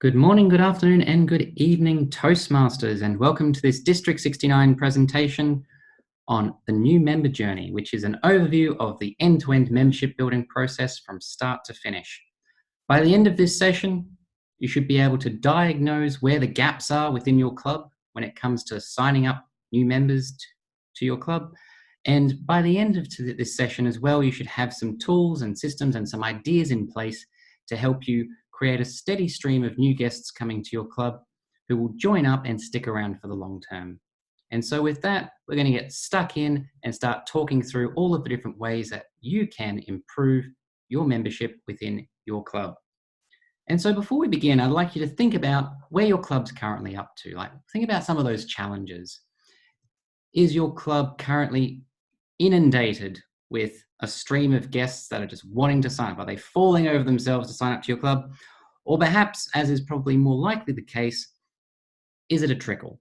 Good morning, good afternoon, and good evening, Toastmasters, and welcome to this District 69 presentation on the new member journey, which is an overview of the end-to-end membership building process from start to finish. By the end of this session, you should be able to diagnose where the gaps are within your club when it comes to signing up new members to your club. And by the end of this session as well, you should have some tools and systems and some ideas in place to help you create a steady stream of new guests coming to your club who will join up and stick around for the long term. And so with that, we're going to get stuck in and start talking through all of the different ways that you can improve your membership within your club. And so before we begin, I'd like you to think about where your club's currently up to. Like, think about some of those challenges. Is your club currently inundated with a stream of guests that are just wanting to sign up? Are they falling over themselves to sign up to your club? Or perhaps, as is probably more likely the case, is it a trickle?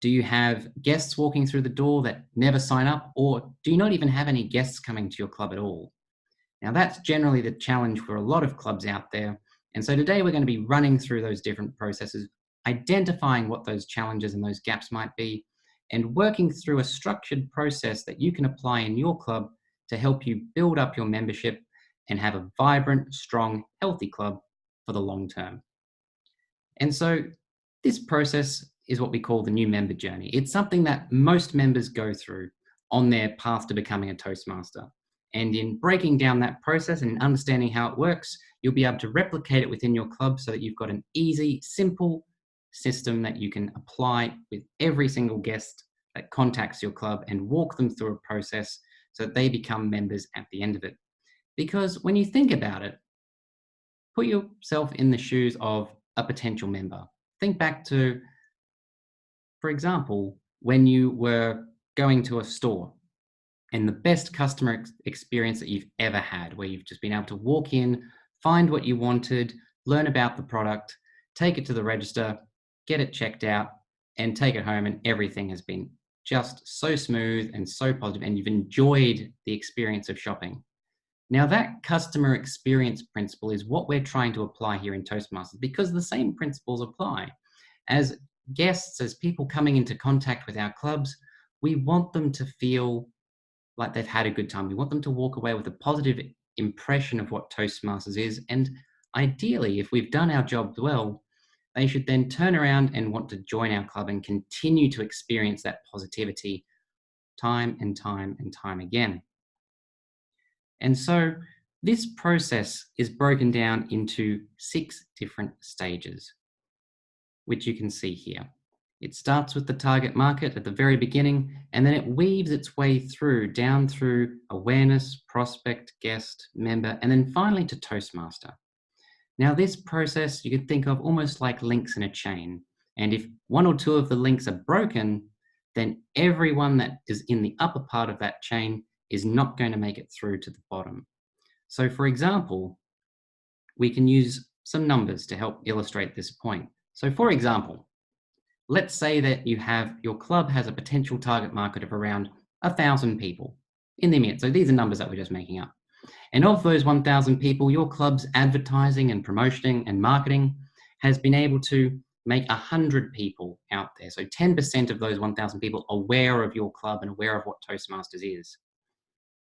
Do you have guests walking through the door that never sign up, or do you not even have any guests coming to your club at all? Now, that's generally the challenge for a lot of clubs out there. And so today we're going to be running through those different processes, identifying what those challenges and those gaps might be, and working through a structured process that you can apply in your club to help you build up your membership and have a vibrant, strong, healthy club for the long term. And so this process is what we call the new member journey. It's something that most members go through on their path to becoming a Toastmaster. And in breaking down that process and understanding how it works, you'll be able to replicate it within your club so that you've got an easy, simple system that you can apply with every single guest that contacts your club and walk them through a process so that they become members at the end of it. Because when you think about it, put yourself in the shoes of a potential member. Think back to, for example, when you were going to a store and the best customer experience that you've ever had, where you've just been able to walk in, find what you wanted, learn about the product, take it to the register, get it checked out, and take it home, and everything has been just so smooth and so positive, and you've enjoyed the experience of shopping. Now, that customer experience principle is what we're trying to apply here in Toastmasters, because the same principles apply. As guests, as people coming into contact with our clubs, we want them to feel like they've had a good time. We want them to walk away with a positive impression of what Toastmasters is. And ideally, if we've done our job well, they should then turn around and want to join our club and continue to experience that positivity time and time and time again. And so this process is broken down into 6 different stages, which you can see here. It starts with the target market at the very beginning, and then it weaves its way down through awareness, prospect, guest, member, and then finally to Toastmaster. Now, this process you could think of almost like links in a chain. And if 1 or 2 of the links are broken, then everyone that is in the upper part of that chain is not going to make it through to the bottom. So, for example, we can use some numbers to help illustrate this point. So, for example, let's say that your club has a potential target market of around 1,000 people in the immediate. So these are numbers that we're just making up. And of those 1,000 people, your club's advertising and promoting and marketing has been able to make 100 people out there. So 10% of those 1,000 people aware of your club and aware of what Toastmasters is.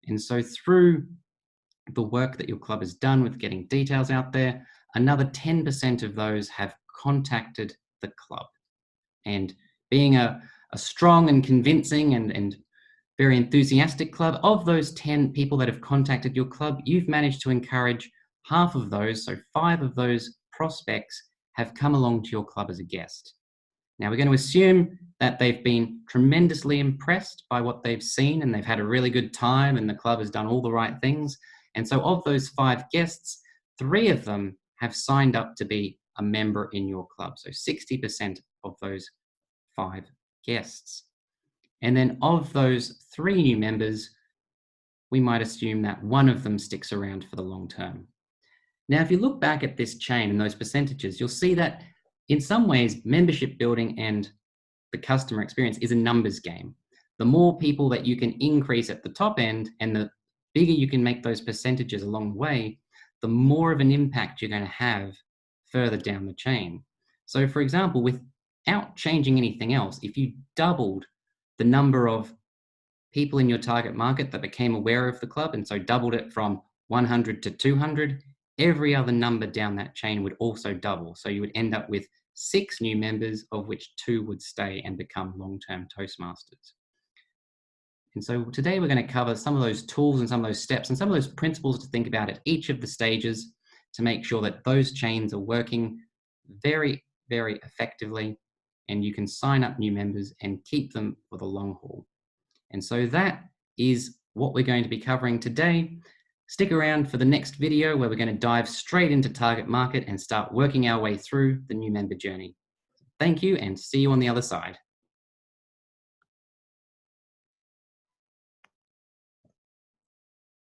And so through the work that your club has done with getting details out there, another 10% of those have contacted the club. And being a strong and convincing and very enthusiastic club, of those 10 people that have contacted your club, you've managed to encourage half of those, so 5 of those prospects have come along to your club as a guest. Now, we're going to assume that they've been tremendously impressed by what they've seen and they've had a really good time and the club has done all the right things. And so of those 5 guests, 3 of them have signed up to be a member in your club. So 60% of those 5 guests. And then of those 3 new members, we might assume that 1 of them sticks around for the long term. Now, if you look back at this chain and those percentages, you'll see that in some ways, membership building and the customer experience is a numbers game. The more people that you can increase at the top end and the bigger you can make those percentages along the way, the more of an impact you're going to have further down the chain. So for example, without changing anything else, if you doubled the number of people in your target market that became aware of the club, and so doubled it from 100 to 200, every other number down that chain would also double. So you would end up with 6 new members, of which 2 would stay and become long-term Toastmasters. And so today we're going to cover some of those tools and some of those steps and some of those principles to think about at each of the stages to make sure that those chains are working very, very effectively, and you can sign up new members and keep them for the long haul. And so that is what we're going to be covering today. Stick around for the next video where we're going to dive straight into target market and start working our way through the new member journey. Thank you, and see you on the other side.